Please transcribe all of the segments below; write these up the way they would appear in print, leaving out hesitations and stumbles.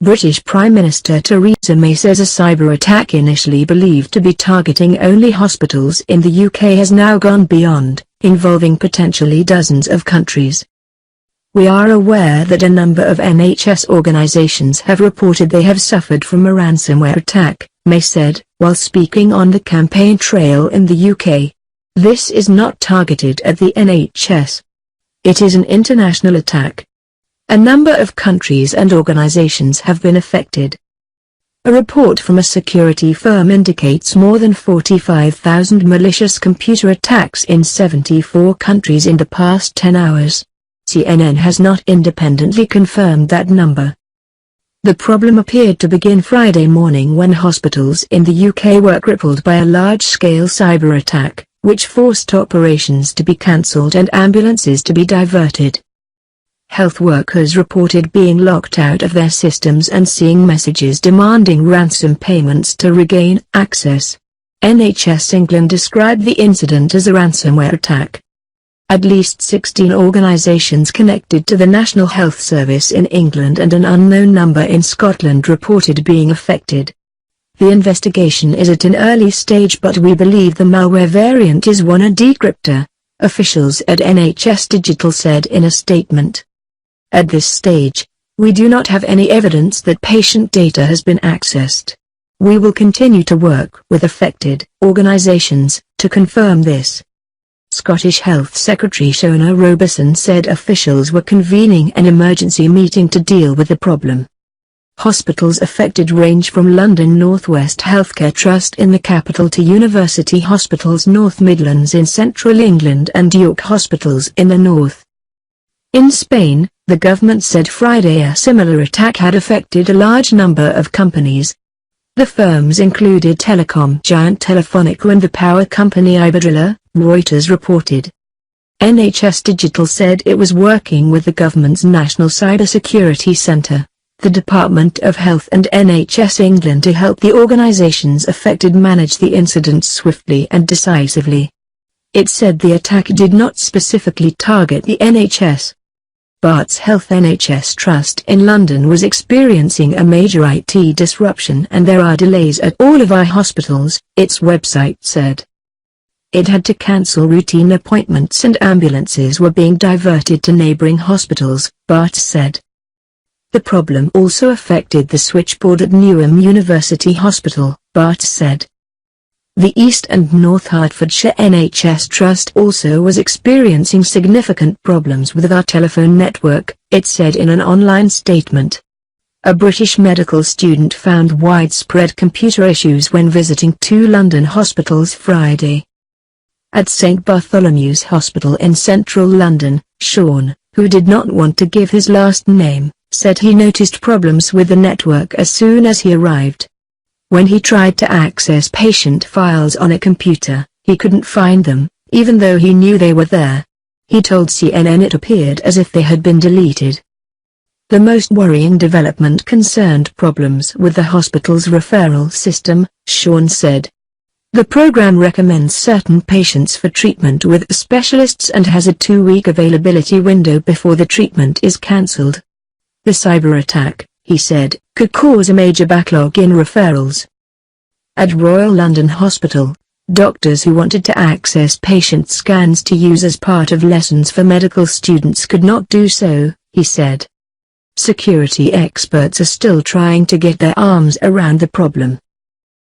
British Prime Minister Theresa May says a cyber attack initially believed to be targeting only hospitals in the UK has now gone beyond, involving potentially dozens of countries. "We are aware that a number of NHS organisations have reported they have suffered from a ransomware attack," May said, while speaking on the campaign trail in the UK. "This is not targeted at the NHS. It is an international attack. A number of countries and organizations have been affected." A report from a security firm indicates more than 45,000 malicious computer attacks in 74 countries in the past 10 hours. CNN has not independently confirmed that number. The problem appeared to begin Friday morning when hospitals in the UK were crippled by a large-scale cyber attack, which forced operations to be cancelled and ambulances to be diverted. Health workers reported being locked out of their systems and seeing messages demanding ransom payments to regain access. NHS England described the incident as a ransomware attack. At least 16 organisations connected to the National Health Service in England and an unknown number in Scotland reported being affected. "The investigation is at an early stage, but we believe the malware variant is one a decryptor," officials at NHS Digital said in a statement. "At this stage, we do not have any evidence that patient data has been accessed. We will continue to work with affected organisations to confirm this." Scottish Health Secretary Shona Robertson said officials were convening an emergency meeting to deal with the problem. Hospitals affected range from London North West Healthcare Trust in the capital to University Hospitals North Midlands in central England and York Hospitals in the north. In Spain, the government said Friday a similar attack had affected a large number of companies. The firms included telecom giant Telefónica and the power company Iberdrola, Reuters reported. NHS Digital said it was working with the government's National Cybersecurity Centre, the Department of Health and NHS England to help the organisations affected manage the incident swiftly and decisively. It said the attack did not specifically target the NHS. Barts Health NHS Trust in London was experiencing a major IT disruption and there are delays at all of our hospitals, its website said. It had to cancel routine appointments and ambulances were being diverted to neighbouring hospitals, Barts said. The problem also affected the switchboard at Newham University Hospital, Barts said. The East and North Hertfordshire NHS Trust also was experiencing significant problems with our telephone network, it said in an online statement. A British medical student found widespread computer issues when visiting 2 London hospitals Friday. At St Bartholomew's Hospital in central London, Sean, who did not want to give his last name, said he noticed problems with the network as soon as he arrived. When he tried to access patient files on a computer, he couldn't find them, even though he knew they were there. He told CNN it appeared as if they had been deleted. The most worrying development concerned problems with the hospital's referral system, Sean said. The program recommends certain patients for treatment with specialists and has a 2-week availability window before the treatment is cancelled. The cyber attack, he said, could cause a major backlog in referrals. At Royal London Hospital, doctors who wanted to access patient scans to use as part of lessons for medical students could not do so, he said. Security experts are still trying to get their arms around the problem.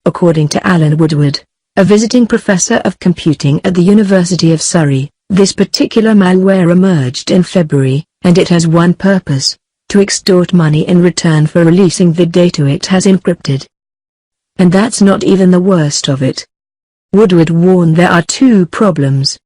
According to Alan Woodward, a visiting professor of computing at the University of Surrey, this particular malware emerged in February, and it has one purpose: to extort money in return for releasing the data it has encrypted. And that's not even the worst of it. Woodward warned there are 2 problems.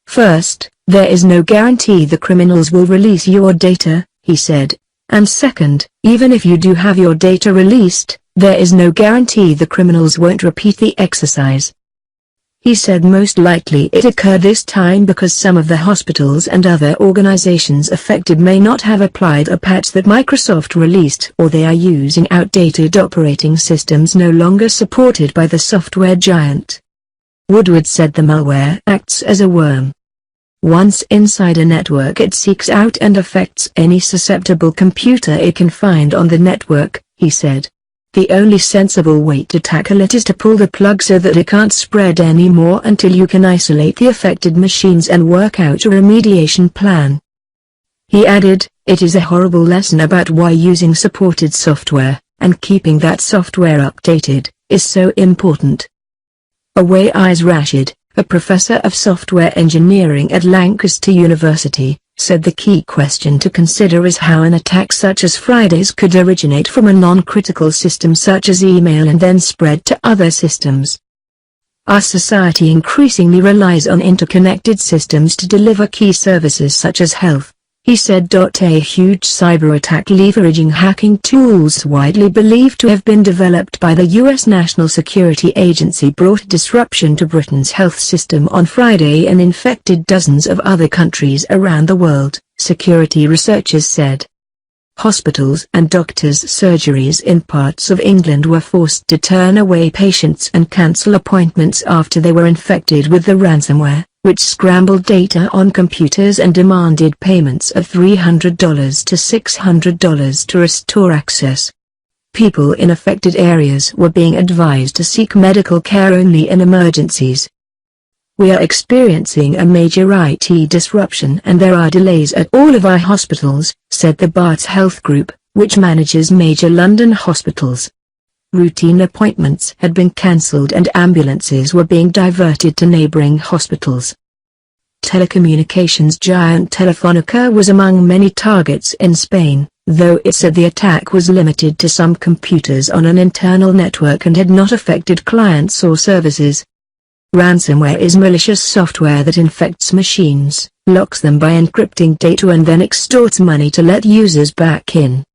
First, there is no guarantee the criminals will release your data, he said, and second, even if you do have your data released, there is no guarantee the criminals won't repeat the exercise. He said most likely it occurred this time because some of the hospitals and other organizations affected may not have applied a patch that Microsoft released, or they are using outdated operating systems no longer supported by the software giant. Woodward said the malware acts as a worm. Once inside a network, it seeks out and affects any susceptible computer it can find on the network, he said. The only sensible way to tackle it is to pull the plug so that it can't spread anymore until you can isolate the affected machines and work out a remediation plan. He added, "It is a horrible lesson about why using supported software, and keeping that software updated, is so important." Awais Rashid, a professor of software engineering at Lancaster University, said the key question to consider is how an attack such as Friday's could originate from a non-critical system such as email and then spread to other systems. Our society increasingly relies on interconnected systems to deliver key services such as health, he said. A huge cyber-attack leveraging hacking tools widely believed to have been developed by the U.S. National Security Agency brought disruption to Britain's health system on Friday and infected dozens of other countries around the world, security researchers said. Hospitals and doctors' surgeries in parts of England were forced to turn away patients and cancel appointments after they were infected with the ransomware, which scrambled data on computers and demanded payments of $300 to $600 to restore access. People in affected areas were being advised to seek medical care only in emergencies. "We are experiencing a major IT disruption and there are delays at all of our hospitals," said the Barts Health Group, which manages major London hospitals. Routine appointments had been cancelled and ambulances were being diverted to neighboring hospitals. Telecommunications giant Telefonica was among many targets in Spain, though it said the attack was limited to some computers on an internal network and had not affected clients or services. Ransomware is malicious software that infects machines, locks them by encrypting data and then extorts money to let users back in.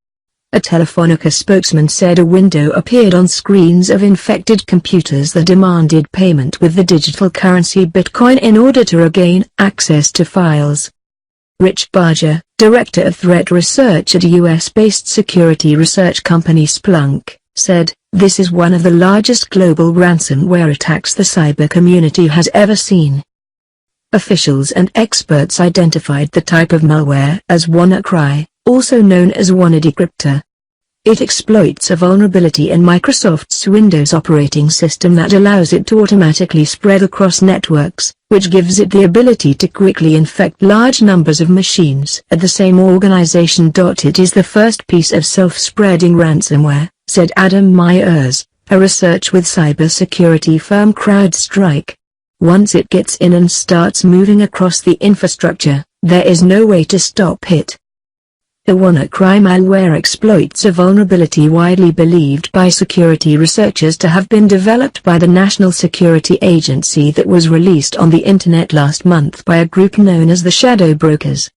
A Telefonica spokesman said a window appeared on screens of infected computers that demanded payment with the digital currency Bitcoin in order to regain access to files. Rich Barger, director of threat research at US-based security research company Splunk, said, "This is one of the largest global ransomware attacks the cyber community has ever seen." Officials and experts identified the type of malware as WannaCry, also known as WannaDecryptor. It exploits a vulnerability in Microsoft's Windows operating system that allows it to automatically spread across networks, which gives it the ability to quickly infect large numbers of machines at the same organization. It is the first piece of self-spreading ransomware, said Adam Myers, a researcher with cybersecurity firm CrowdStrike. Once it gets in and starts moving across the infrastructure, there is no way to stop it. The WannaCry malware exploits a vulnerability widely believed by security researchers to have been developed by the National Security Agency that was released on the Internet last month by a group known as the Shadow Brokers.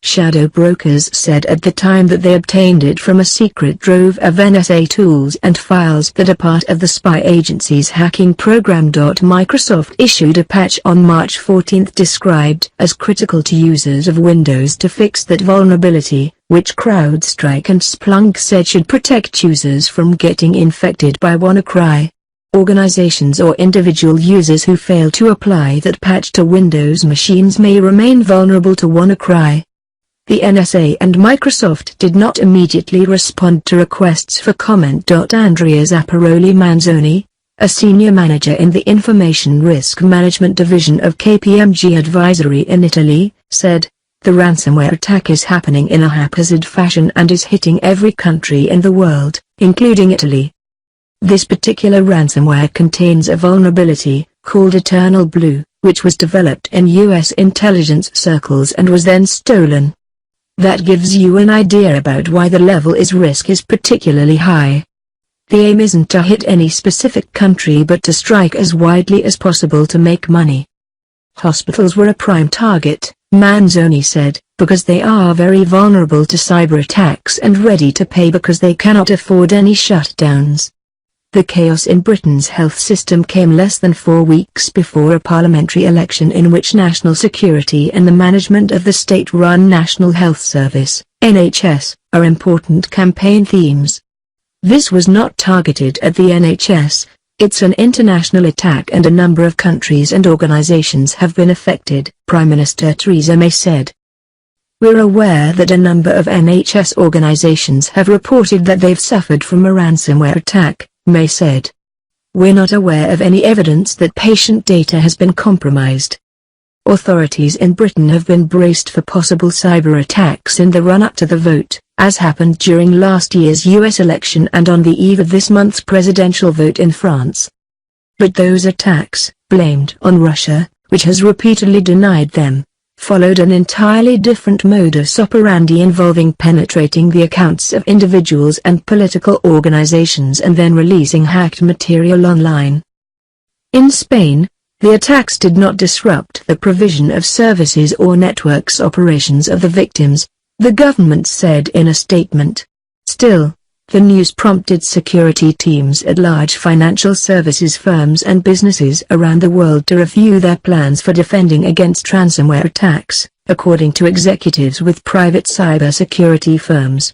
Shadow Brokers said at the time that they obtained it from a secret trove of NSA tools and files that are part of the spy agency's hacking program. Microsoft issued a patch on March 14 described as critical to users of Windows to fix that vulnerability, which CrowdStrike and Splunk said should protect users from getting infected by WannaCry. Organizations or individual users who fail to apply that patch to Windows machines may remain vulnerable to WannaCry. The NSA and Microsoft did not immediately respond to requests for comment. Andrea Zapparoli Manzoni, a senior manager in the Information Risk Management Division of KPMG Advisory in Italy, said, "The ransomware attack is happening in a haphazard fashion and is hitting every country in the world, including Italy. This particular ransomware contains a vulnerability, called Eternal Blue, which was developed in US intelligence circles and was then stolen. That gives you an idea about why the level is risk is particularly high. The aim isn't to hit any specific country but to strike as widely as possible to make money." Hospitals were a prime target, Manzoni said, because they are very vulnerable to cyber attacks and ready to pay because they cannot afford any shutdowns. The chaos in Britain's health system came less than 4 weeks before a parliamentary election in which national security and the management of the state-run National Health Service, NHS, are important campaign themes. This was not targeted at the NHS, It's an international attack and a number of countries and organizations have been affected, Prime Minister Theresa May said. We're aware that a number of NHS organizations have reported that they've suffered from a ransomware attack, May said. We're not aware of any evidence that patient data has been compromised. Authorities in Britain have been braced for possible cyber attacks in the run-up to the vote, as happened during last year's US election and on the eve of this month's presidential vote in France. But those attacks, blamed on Russia, which has repeatedly denied them, followed an entirely different modus operandi involving penetrating the accounts of individuals and political organizations and then releasing hacked material online. In Spain, the attacks did not disrupt the provision of services or networks operations of the victims, the government said in a statement. Still, the news prompted security teams at large financial services firms and businesses around the world to review their plans for defending against ransomware attacks, according to executives with private cybersecurity firms.